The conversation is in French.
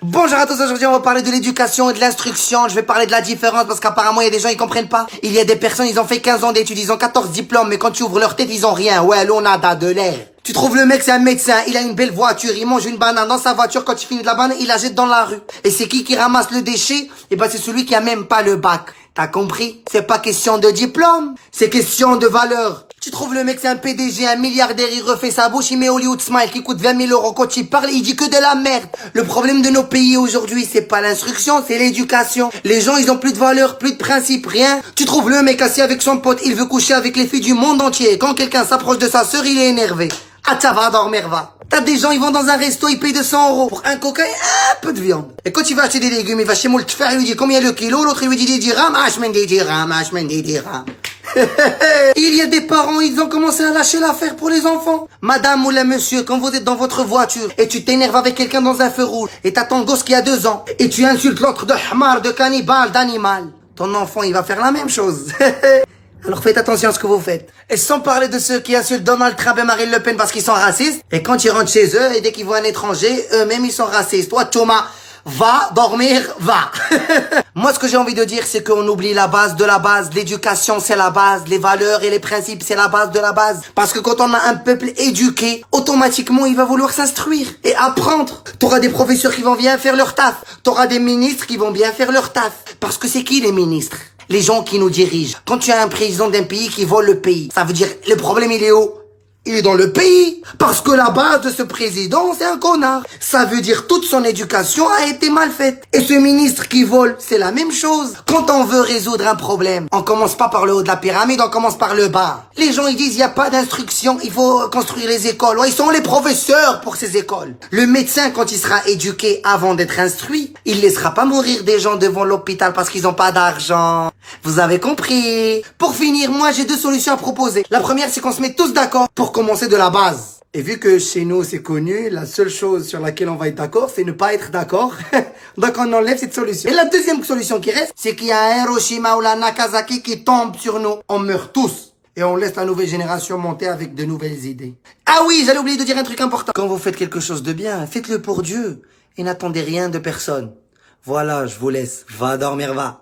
Bonjour à tous, aujourd'hui on va parler de l'éducation et de l'instruction. Je vais parler de la différence parce qu'apparemment il y a des gens ils comprennent pas. Il y a des personnes, ils ont fait 15 ans d'études, ils ont 14 diplômes, mais quand tu ouvres leur tête, ils ont rien. Ouais, l'on a de l'air. Tu trouves le mec, c'est un médecin, il a une belle voiture, il mange une banane dans sa voiture, quand il finit de la banane, il la jette dans la rue. Et c'est qui ramasse le déchet? Eh ben c'est celui qui a même pas le bac. T'as compris? C'est pas question de diplôme, c'est question de valeur. Tu trouves le mec, c'est un PDG, un milliardaire, il refait sa bouche, il met Hollywood Smile qui coûte 20 000 euros. Quand il parle, il dit que de la merde. Le problème de nos pays aujourd'hui, c'est pas l'instruction, c'est l'éducation. Les gens, ils ont plus de valeur, plus de principe, rien. Tu trouves le mec assis avec son pote, il veut coucher avec les filles du monde entier. Et quand quelqu'un s'approche de sa sœur, il est énervé. Ah, ça va dormir, va. T'as des gens, ils vont dans un resto, ils payent 200 euros pour un coca et un peu de viande. Et quand il va acheter des légumes, il va chez Moultfer, il lui dit combien le kilo, l'autre il lui dit des dirhams, ah, je mène des dirhams, ah, je mène des dirhams. Il y a des parents, ils ont commencé à lâcher l'affaire pour les enfants. Madame ou la monsieur, quand vous êtes dans votre voiture et tu t'énerves avec quelqu'un dans un feu rouge et t'as ton gosse qui a 2 ans et tu insultes l'autre de hamar, de cannibale, d'animal, ton enfant il va faire la même chose. Alors faites attention à ce que vous faites. Et sans parler de ceux qui insultent Donald Trump et Marine Le Pen parce qu'ils sont racistes. Et quand ils rentrent chez eux et dès qu'ils voient un étranger, eux-mêmes ils sont racistes. Toi Thomas, va dormir, va. Moi ce que j'ai envie de dire c'est qu'on oublie la base de la base. L'éducation c'est la base, les valeurs et les principes c'est la base de la base. Parce que quand on a un peuple éduqué, automatiquement il va vouloir s'instruire et apprendre. T'auras des professeurs qui vont bien faire leur taf. T'auras des ministres qui vont bien faire leur taf. Parce que c'est qui les ministres? Les gens qui nous dirigent. Quand tu as un président d'un pays qui vole le pays, ça veut dire le problème il est où? Il est dans le pays. Parce que la base de ce président, c'est un connard. Ça veut dire toute son éducation a été mal faite. Et ce ministre qui vole, c'est la même chose. Quand on veut résoudre un problème, on commence pas par le haut de la pyramide, on commence par le bas. Les gens, ils disent, il n'y a pas d'instruction, il faut construire les écoles. Ouais, ils sont les professeurs pour ces écoles. Le médecin, quand il sera éduqué avant d'être instruit, il laissera pas mourir des gens devant l'hôpital parce qu'ils ont pas d'argent. Vous avez compris? Pour finir, moi, j'ai 2 solutions à proposer. La première, c'est qu'on se mette tous d'accord pour commencer de la base. Et vu que chez nous c'est connu, la seule chose sur laquelle on va être d'accord, c'est ne pas être d'accord. Donc on enlève cette solution. Et la deuxième solution qui reste, c'est qu'il y a un Hiroshima ou la Nagasaki qui tombe sur nous. On meurt tous. Et on laisse la nouvelle génération monter avec de nouvelles idées. Ah oui, j'allais oublier de dire un truc important. Quand vous faites quelque chose de bien, faites-le pour Dieu. Et n'attendez rien de personne. Voilà, je vous laisse. Va dormir, va.